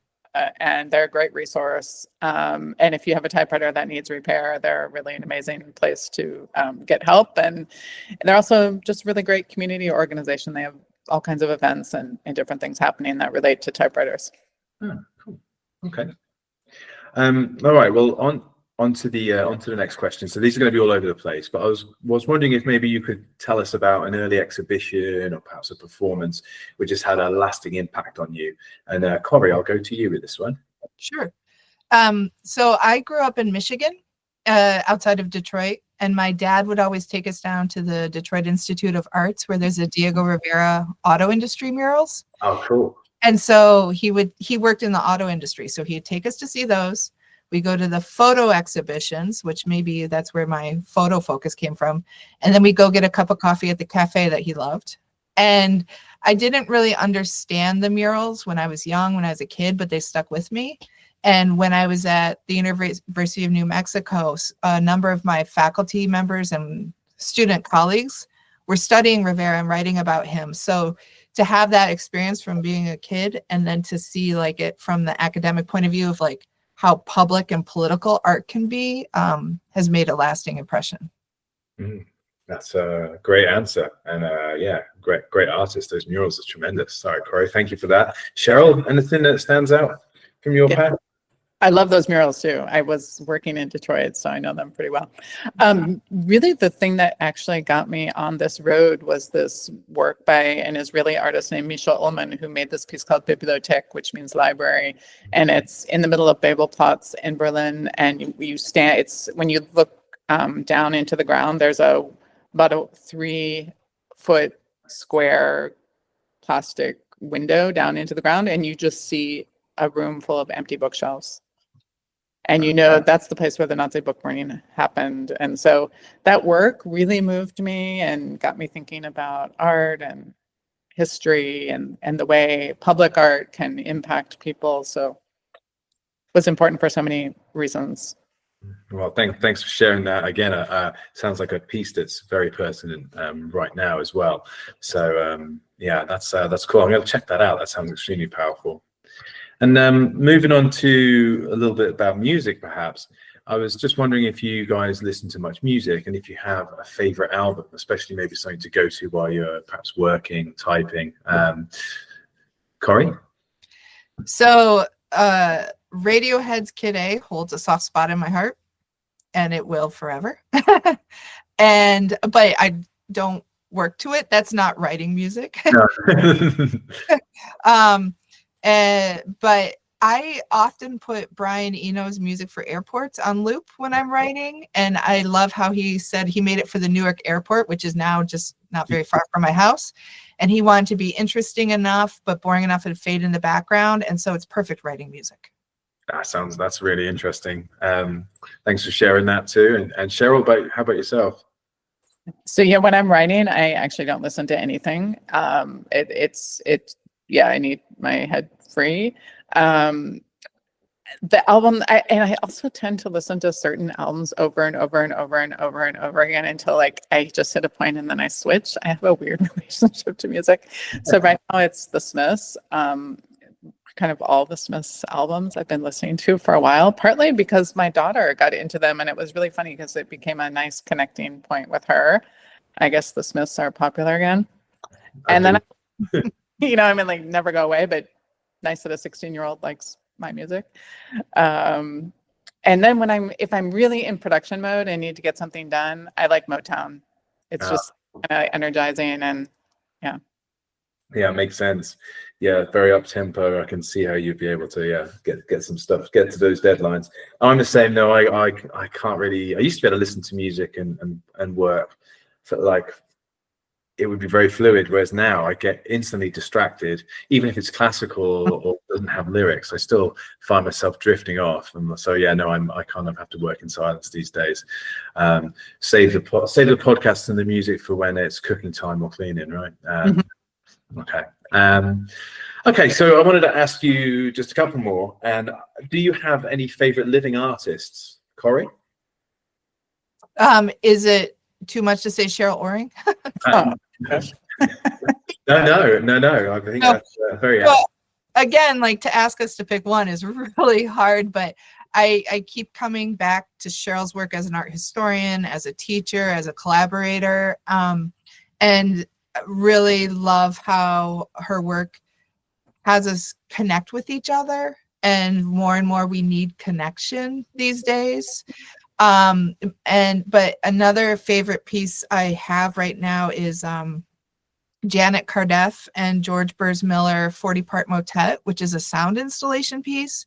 And they're a great resource. And if you have a typewriter that needs repair, they're really an amazing place to get help. And they're also just really great community organization. They have all kinds of events and different things happening that relate to typewriters. Oh, cool. Okay. All right. Well, on to the next question. So these are going to be all over the place, but I was wondering if maybe you could tell us about an early exhibition or perhaps a performance which has had a lasting impact on you. And Corey, I'll go to you with this one. Sure. So I grew up in Michigan, outside of Detroit, and my dad would always take us down to the Detroit Institute of Arts, where there's a Diego Rivera auto industry murals. Oh, cool. And so he worked in the auto industry. So he'd take us to see those. We go to the photo exhibitions, which maybe that's where my photo focus came from. And then we go get a cup of coffee at the cafe that he loved. And I didn't really understand the murals when I was young, when I was a kid, but they stuck with me. And when I was at the University of New Mexico, a number of my faculty members and student colleagues were studying Rivera and writing about him. So to have that experience from being a kid and then to see like it from the academic point of view of like how public and political art can be, has made a lasting impression. That's a great answer. And yeah, great artist. Those murals are tremendous. Sorry, Corey, thank you for that. Cheryl, anything that stands out from your path? I love those murals too. I was working in Detroit, so I know them pretty well. Really, the thing that actually got me on this road was this work by an Israeli artist named Misha Ullman, who made this piece called Bibliothek, which means library. And it's in the middle of Babelplatz in Berlin. And you stand, it's when you look down into the ground, there's about a 3-foot square plastic window down into the ground, and you just see a room full of empty bookshelves. And you know that's the place where the Nazi book burning happened. And so that work really moved me and got me thinking about art and history and the way public art can impact people. So it was important for so many reasons. Well, thanks for sharing that. Again, sounds like a piece that's very pertinent right now as well. So yeah, that's cool. I'm going to check that out. That sounds extremely powerful. And moving on to a little bit about music, perhaps. I was just wondering if you guys listen to much music and if you have a favorite album, especially maybe something to go to while you're perhaps working, typing. Corey? So Radiohead's Kid A holds a soft spot in my heart, and it will forever. But I don't work to it. That's not writing music. No. But I often put Brian Eno's music for airports on loop when I'm writing. And I love how he said he made it for the Newark airport, which is now just not very far from my house. And he wanted to be interesting enough, but boring enough to fade in the background. And so it's perfect writing music. That's really interesting. Thanks for sharing that too. And Cheryl, how about yourself? So yeah, when I'm writing, I actually don't listen to anything. Yeah, I need my head free. The album, I also tend to listen to certain albums over and over and over and over and over again until like I just hit a point and then I switch. I have a weird relationship to music. So right now it's the Smiths, kind of all the Smiths albums I've been listening to for a while, partly because my daughter got into them and it was really funny because it became a nice connecting point with her. I guess the Smiths are popular again. And then you know, I mean, like never go away, but nice that a 16-year-old likes my music. And then if I'm really in production mode and need to get something done, I like Motown. It's just kind of energizing and yeah. Yeah, it makes sense. Yeah, very up tempo. I can see how you'd be able to get some stuff, get to those deadlines. I'm the same. No, I can't really. I used to be able to listen to music and work for like. It would be very fluid, whereas now I get instantly distracted, even if it's classical or doesn't have lyrics. I still find myself drifting off, and so yeah, no, I kind of have to work in silence these days. Save the podcast and the music for when it's cooking time or cleaning, right? Okay. Okay, so I wanted to ask you just a couple more. And do you have any favorite living artists, Corey? Is it too much to say Sheryl Oring? No. I think that's very. Well, again, like to ask us to pick one is really hard, but I keep coming back to Cheryl's work as an art historian, as a teacher, as a collaborator, and really love how her work has us connect with each other and more we need connection these days. But another favorite piece I have right now is Janet Cardeff and George Burrs Miller 40-part motet, which is a sound installation piece.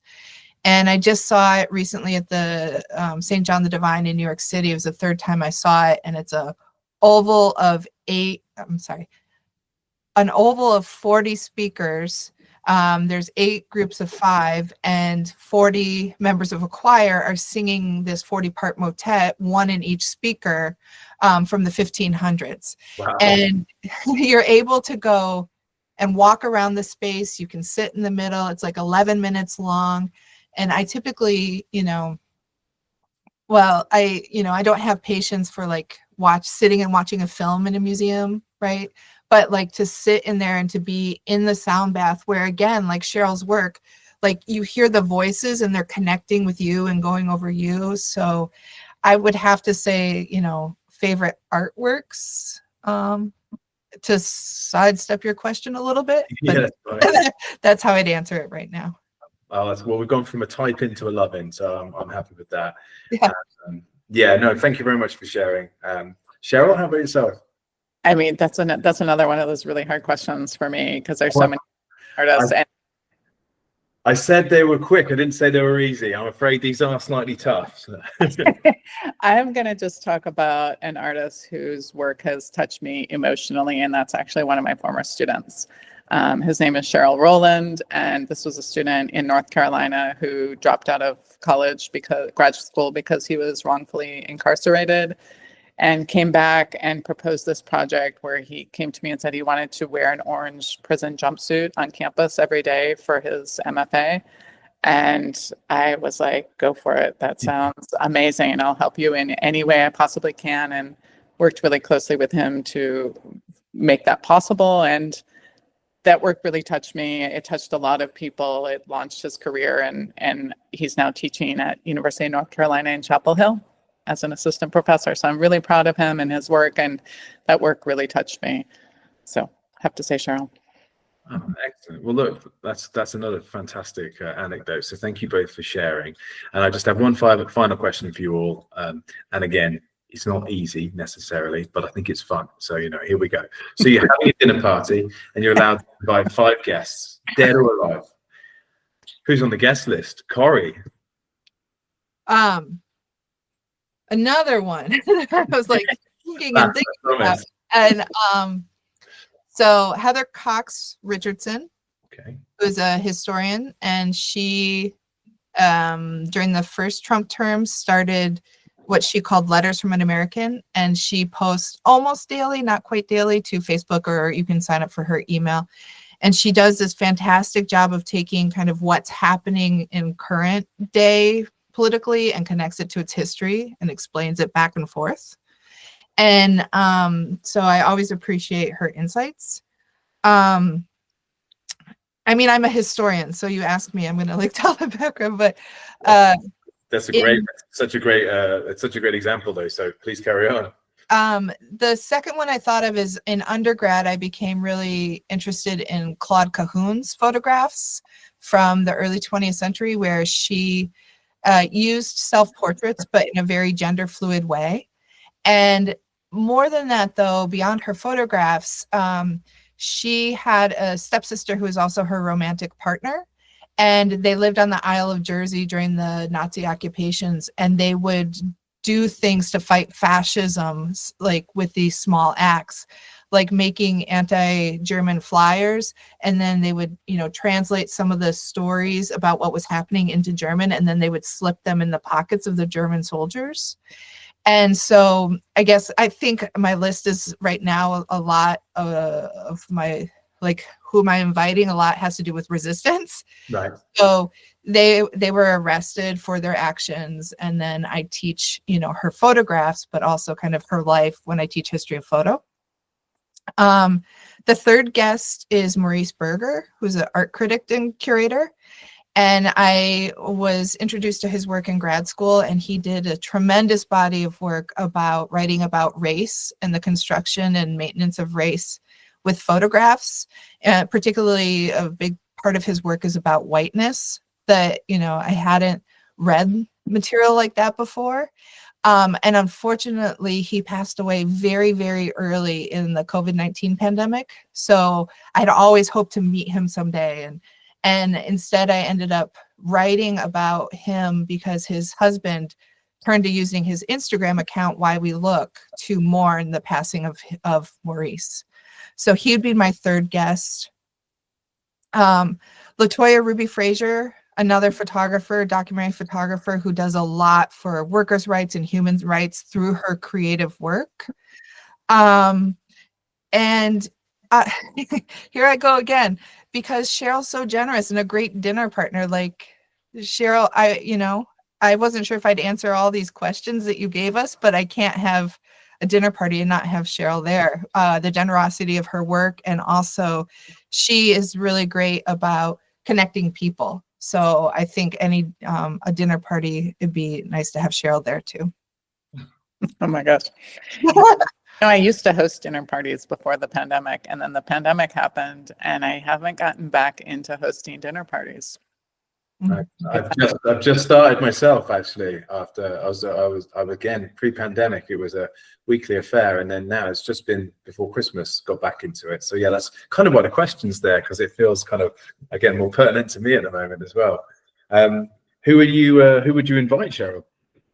And I just saw it recently at the St. John the Divine in New York City. It was the third time I saw it, and it's an oval of 40 speakers. There's 8 groups of 5, and 40 members of a choir are singing this 40-part motet, one in each speaker, from the 1500s. Wow. And you're able to go and walk around the space. You can sit in the middle. It's like 11 minutes long. And I typically, I don't have patience for like sitting and watching a film in a museum, right? But like to sit in there and to be in the sound bath where, again, like Sheryl's work, like you hear the voices and they're connecting with you and going over you. So I would have to say, favorite artworks, to sidestep your question a little bit. But Yeah, that's how I'd answer it right now. well, we've gone from a type in to a love in, so I'm happy with that. Yeah. No, thank you very much for sharing. Sheryl, how about yourself? I mean, that's another one of those really hard questions for me because there's so many artists. I said they were quick. I didn't say they were easy. I'm afraid these are slightly tough. So. I'm going to just talk about an artist whose work has touched me emotionally, and that's actually one of my former students. His name is Sheryl Rowland, and this was a student in North Carolina who dropped out of graduate school because he was wrongfully incarcerated, and came back and proposed this project where he came to me and said he wanted to wear an orange prison jumpsuit on campus every day for his MFA. And I was like, go for it. That sounds amazing. And I'll help you in any way I possibly can. And worked really closely with him to make that possible. And that work really touched me. It touched a lot of people. It launched his career, and he's now teaching at University of North Carolina in Chapel Hill as an assistant professor. So I'm really proud of him and his work, and that work really touched me. So I have to say, Sheryl. Oh, excellent. Well, look, that's another fantastic anecdote. So thank you both for sharing. And I just have one final question for you all. And again, it's not easy necessarily, but I think it's fun. So, here we go. So you're having a dinner party and you're allowed to invite 5 guests, dead or alive. Who's on the guest list? Corey. Another one. I was like thinking about. And so Heather Cox Richardson, who is a historian, and she during the first Trump term started what she called Letters from an American, and she posts almost daily, not quite daily, to Facebook, or you can sign up for her email. And she does this fantastic job of taking kind of what's happening in current day politically and connects it to its history and explains it back and forth. And so I always appreciate her insights. I mean, I'm a historian, so you ask me, I'm going to like tell the background, but it's such a great example though. So please carry on. The second one I thought of is in undergrad, I became really interested in Claude Cahun's photographs from the early 20th century, where she used self-portraits, but in a very gender fluid way. And more than that, though, beyond her photographs, she had a stepsister who was also her romantic partner. And they lived on the Isle of Jersey during the Nazi occupations, and they would do things to fight fascism, like with these small acts, like making anti-German flyers. And then they would, translate some of the stories about what was happening into German, and then they would slip them in the pockets of the German soldiers. And so I think my list is right now a lot of my, like, who am I inviting? A lot has to do with resistance. Right. So they were arrested for their actions. And then I teach, her photographs, but also kind of her life when I teach history of photo. The third guest is Maurice Berger, who's an art critic and curator. And I was introduced to his work in grad school, and he did a tremendous body of work about writing about race and the construction and maintenance of race with photographs. Particularly a big part of his work is about whiteness that, I hadn't read material like that before. And unfortunately, he passed away very, very early in the COVID-19 pandemic. So I'd always hoped to meet him someday. And instead, I ended up writing about him because his husband turned to using his Instagram account, Why We Look, to mourn the passing of Maurice. So he'd be my third guest. Latoya Ruby Frazier, another photographer, documentary photographer who does a lot for workers' rights and human rights through her creative work. And here I go again, because Sheryl's so generous and a great dinner partner. Like Sheryl, I wasn't sure if I'd answer all these questions that you gave us, but I can't have a dinner party and not have Sheryl there. The generosity of her work, and also she is really great about connecting people. So I think a dinner party, it'd be nice to have Sheryl there too. Oh my gosh. I used to host dinner parties before the pandemic, and then the pandemic happened, and I haven't gotten back into hosting dinner parties. I've just started myself, actually. After I was again pre-pandemic, it was a weekly affair, and then now it's just been before Christmas got back into it. So yeah, that's kind of what the question's there, because it feels kind of, again, more pertinent to me at the moment as well. Who would you invite, Sheryl?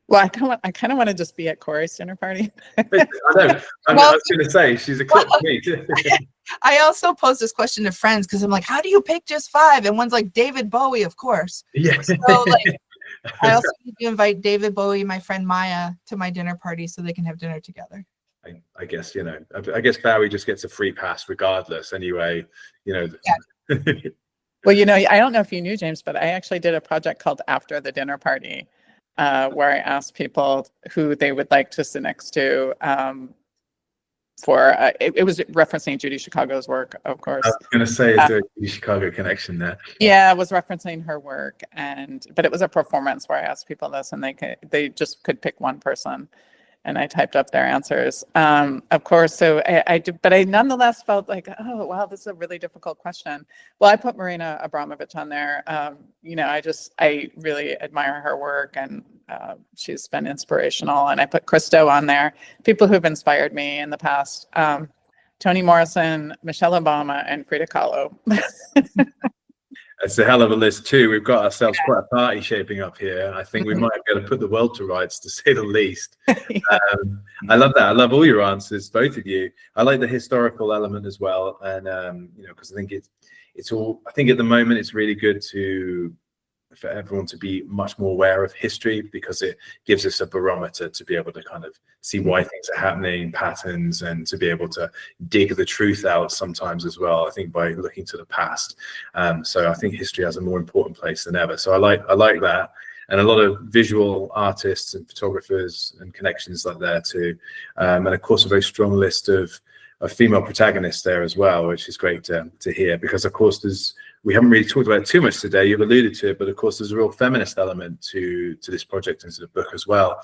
Well, I kind of want to just be at Corey's dinner party. I know. I was going to say, she's eclipsed me. I also posed this question to friends because I'm like, how do you pick just 5? And one's like, David Bowie, of course. Yeah. So I also need to invite David Bowie, my friend Maya, to my dinner party so they can have dinner together. I guess, I guess Bowie just gets a free pass regardless anyway, Yeah. Well, I don't know if you knew, James, but I actually did a project called After the Dinner Party, where I asked people who they would like to sit next to. It was referencing Judy Chicago's work, of course. I was going to say, is there a Judy Chicago connection there? Yeah, it was referencing her work, but it was a performance where I asked people this, and they just could pick one person, and I typed up their answers. Of course, so I did, but I nonetheless felt like, oh wow, this is a really difficult question. Well, I put Marina Abramovich on there. I really admire her work, and she's been inspirational. And I put Christo on there, people who've inspired me in the past. Toni Morrison, Michelle Obama, and Frida Kahlo. It's a hell of a list too. We've got ourselves quite a party shaping up here. I think we might be able to put the world to rights, to say the least. I love that. I love all your answers, both of you. I like the historical element as well, and because I think it's all. I think at the moment it's really good for everyone to be much more aware of history, because it gives us a barometer to be able to kind of see why things are happening, patterns, and to be able to dig the truth out sometimes as well, I think, by looking to the past. So I think history has a more important place than ever. So I like that. And a lot of visual artists and photographers and connections like there too. And of course, a very strong list of female protagonists there as well, which is great to hear, because of course we haven't really talked about it too much today. You've alluded to it, but of course there's a real feminist element to this project and to the book as well.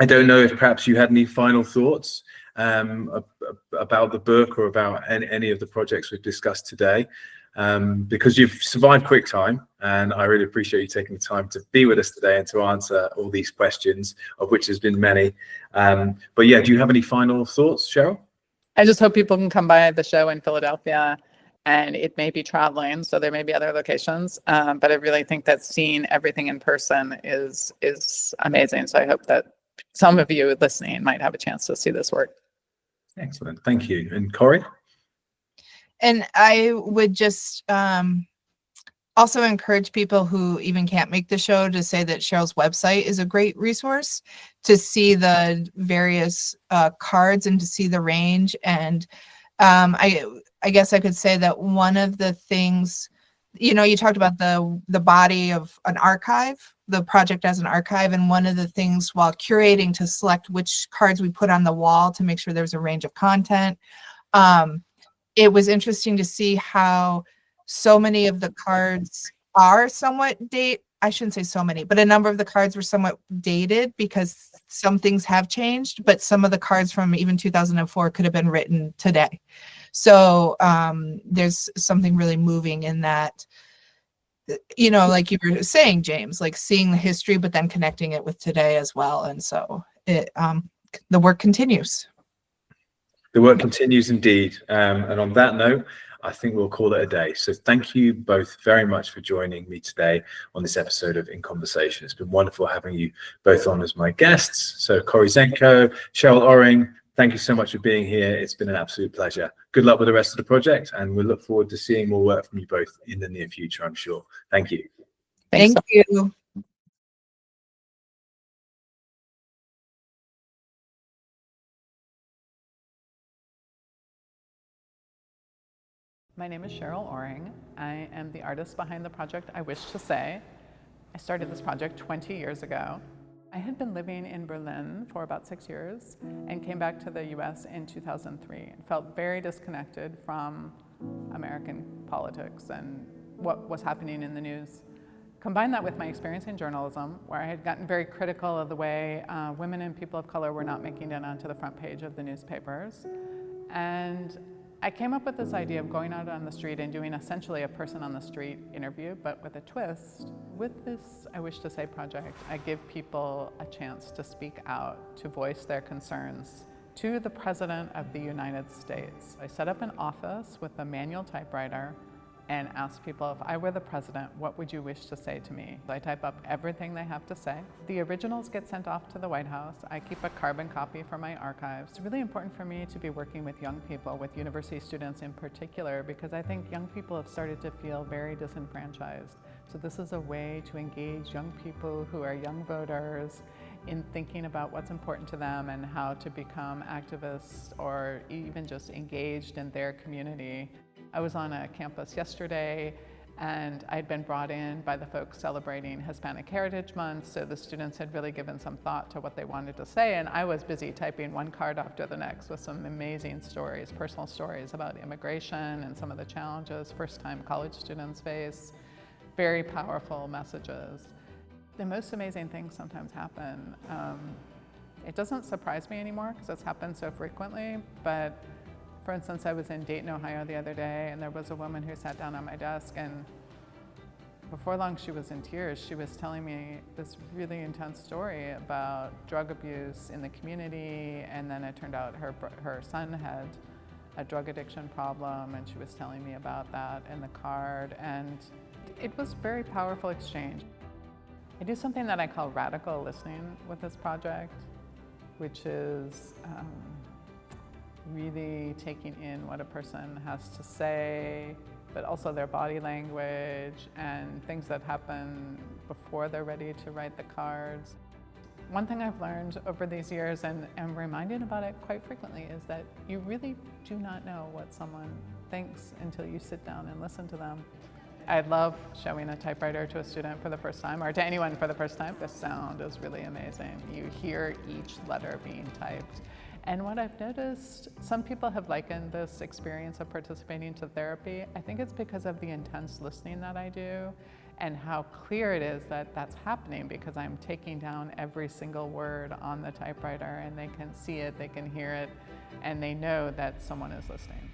I don't know if perhaps you had any final thoughts about the book or about any of the projects we've discussed today, because you've survived QuickTime, and I really appreciate you taking the time to be with us today and to answer all these questions, of which there's been many. But yeah, do you have any final thoughts, Sheryl? I just hope people can come by the show in Philadelphia, and it may be traveling, so there may be other locations, but I really think that seeing everything in person is amazing. So I hope that some of you listening might have a chance to see this work. Excellent, thank you. And Corey? And I would just also encourage people who even can't make the show to say that Sheryl's website is a great resource to see the various cards and to see the range. And I guess I could say that one of the things, you talked about the body of an archive, the project as an archive, and one of the things while curating to select which cards we put on the wall to make sure there's a range of content, it was interesting to see how so many of the cards are somewhat I shouldn't say so many, but a number of the cards were somewhat dated because some things have changed, but some of the cards from even 2004 could have been written today. So there's something really moving in that you know, like you were saying, James, like seeing the history, but then connecting it with today as well. And so the work continues. The work continues indeed. And on that note, I think we'll call it a day. So thank you both very much for joining me today on this episode of In Conversation. It's been wonderful having you both on as my guests. So Corey Dzenko, Sheryl Oring, thank you so much for being here. It's been an absolute pleasure. Good luck with the rest of the project, and we look forward to seeing more work from you both in the near future, I'm sure. Thank you. Thanks Thank you. My name is Sheryl Oring. I am the artist behind the project I Wish to Say. I started this project 20 years ago. I had been living in Berlin for about 6 years and came back to the US in 2003 and felt very disconnected from American politics and what was happening in the news. Combine that with my experience in journalism, where I had gotten very critical of the way women and people of color were not making it onto the front page of the newspapers. And I came up with this idea of going out on the street and doing essentially a person on the street interview, but with a twist. With this I Wish to Say project, I give people a chance to speak out, to voice their concerns to the President of the United States. I set up an office with a manual typewriter and ask people, if I were the president, what would you wish to say to me? I type up everything they have to say. The originals get sent off to the White House. I keep a carbon copy for my archives. It's really important for me to be working with young people, with university students in particular, because I think young people have started to feel very disenfranchised. So this is a way to engage young people who are young voters in thinking about what's important to them and how to become activists or even just engaged in their community. I was on a campus yesterday and I'd been brought in by the folks celebrating Hispanic Heritage Month, so the students had really given some thought to what they wanted to say, and I was busy typing one card after the next with some amazing stories, personal stories about immigration and some of the challenges first-time college students face. Very powerful messages. The most amazing things sometimes happen. It doesn't surprise me anymore because it's happened so frequently, but for instance, I was in Dayton, Ohio the other day, and there was a woman who sat down on my desk, and before long she was in tears. She was telling me this really intense story about drug abuse in the community, and then it turned out her son had a drug addiction problem, and she was telling me about that in the card, and it was a very powerful exchange. I do something that I call radical listening with this project, which is really taking in what a person has to say, but also their body language and things that happen before they're ready to write the cards. One thing I've learned over these years, and am reminded about it quite frequently, is that you really do not know what someone thinks until you sit down and listen to them. I love showing a typewriter to a student for the first time, or to anyone for the first time. The sound is really amazing. You hear each letter being typed. And what I've noticed, some people have likened this experience of participating to therapy. I think it's because of the intense listening that I do and how clear it is that that's happening, because I'm taking down every single word on the typewriter and they can see it, they can hear it, and they know that someone is listening.